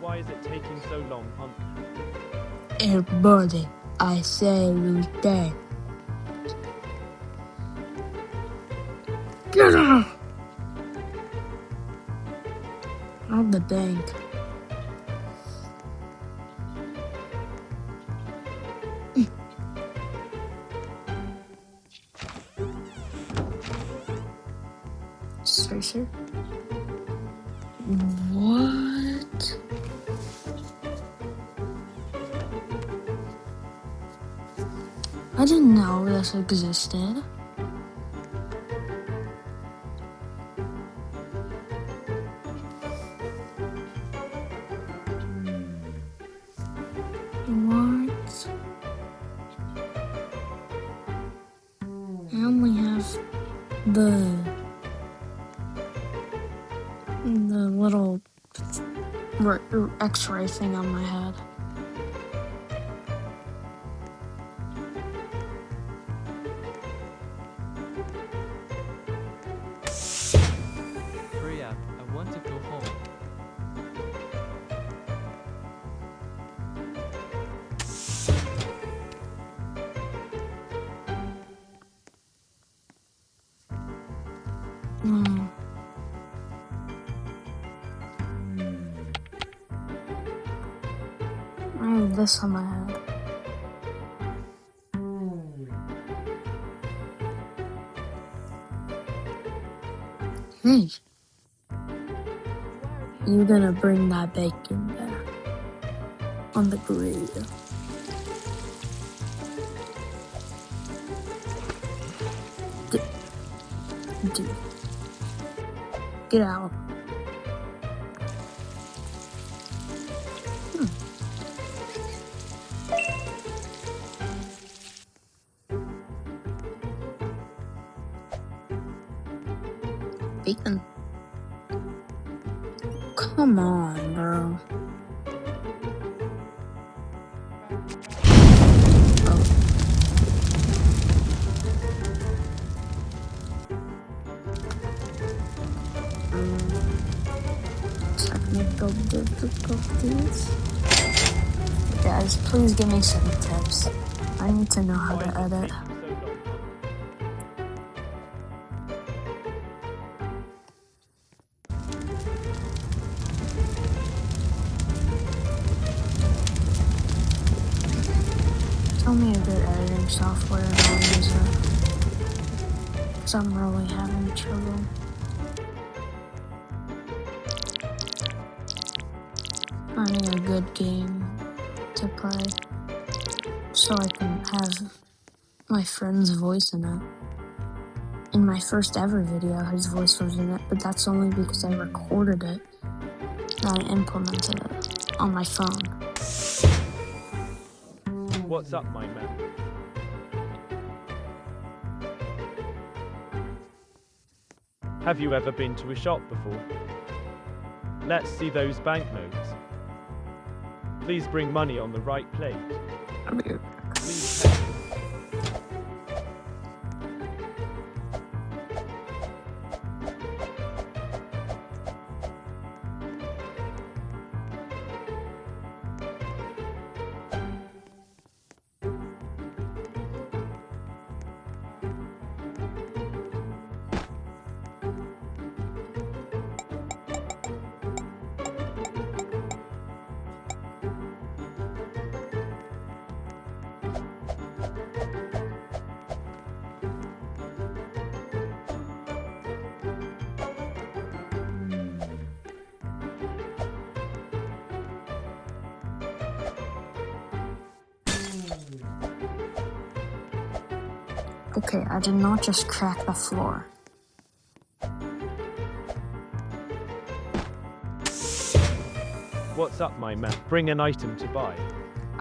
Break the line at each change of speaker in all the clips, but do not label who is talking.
Why is it taking so long?
Everybody, I say you stay. Get out of the bank. Sorry, sir. What? I didn't know this existed. What? I only have the little X-ray thing on my head.
Hurry up, I want to go home.
I have this on my head. Hey, you gonna bring that bacon back on the grill? Dude, get out. Bacon. Come on, bro. Technical difficulties. Guys, please give me some tips. I need to know how to edit. Tell me a good editing software and I'll use it. Because I'm really having trouble. Finding a good game to play so I can have my friend's voice in it. In my first ever video, his voice was in it, but that's only because I recorded it and I implemented it on my phone.
What's up, my man? Have you ever been to a shop before? Let's see those banknotes. Please bring money on the right plate. Please pay.
Okay, I did not just crack the floor.
What's up, my man? Bring an item to buy.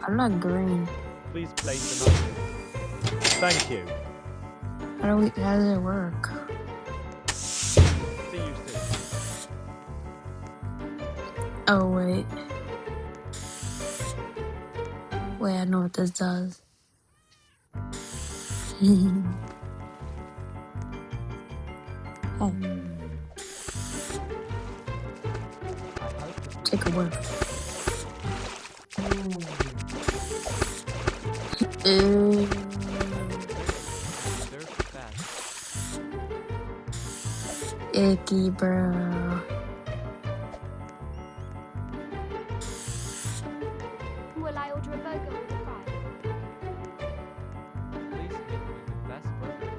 I'm not green.
Please place an item. Thank you.
How does it work?
See you soon.
Oh, wait. Wait, I know what this does. Oh. Take a whiff. Ew. Icky, bro.
Will I order a burger with a fry?
Please make me the best burger.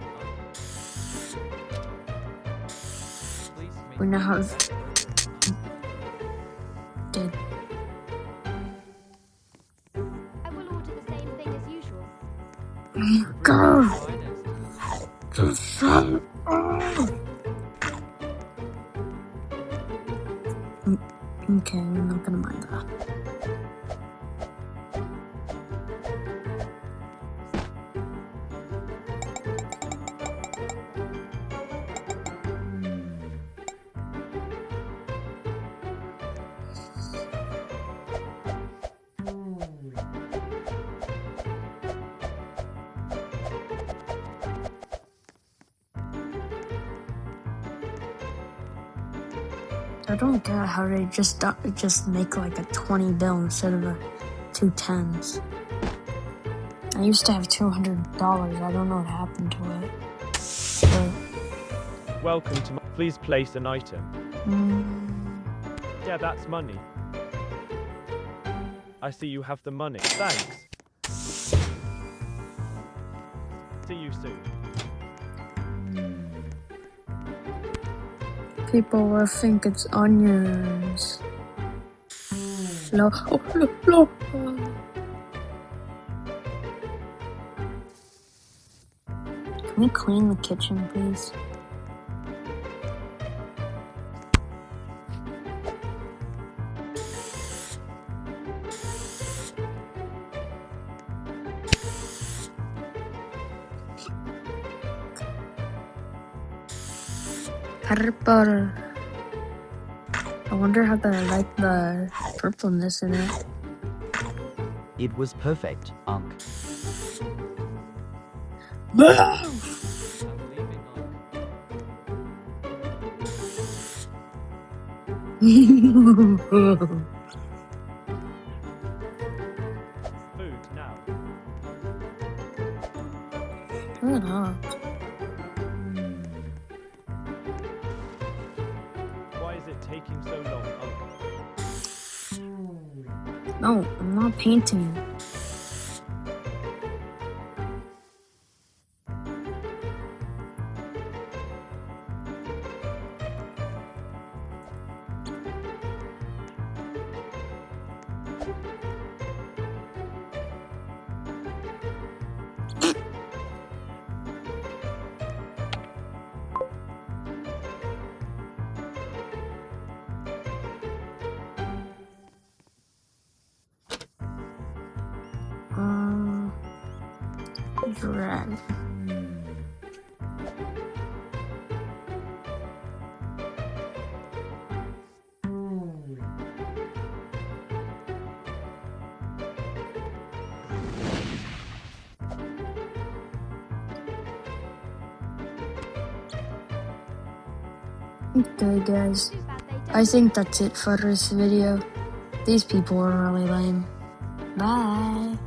Please make
We
me
now
the
have
best burger.
dead.
I will order the same thing as usual.
Go.
Finest.
Just shut up. Okay, we're not gonna mind that. I don't get how they just make like a 20 bill instead of a 2 10s. I used to have $200. I don't know what happened to it. But,
Welcome to my... Please place an item. Yeah, that's money. I see you have the money. Thanks. See you soon.
people will think it's onions. No, oh, no. Can we clean the kitchen, please? Purple. I wonder how they like the purpleness in it.
It was perfect, Unc.
I'm leaving on. Food now.
Shut up.
Why is it taking so long, Uncle?
No, I'm not painting. Drag. Okay, guys.
Too bad they don't.
I think that's it for this video. These people are really lame. Bye.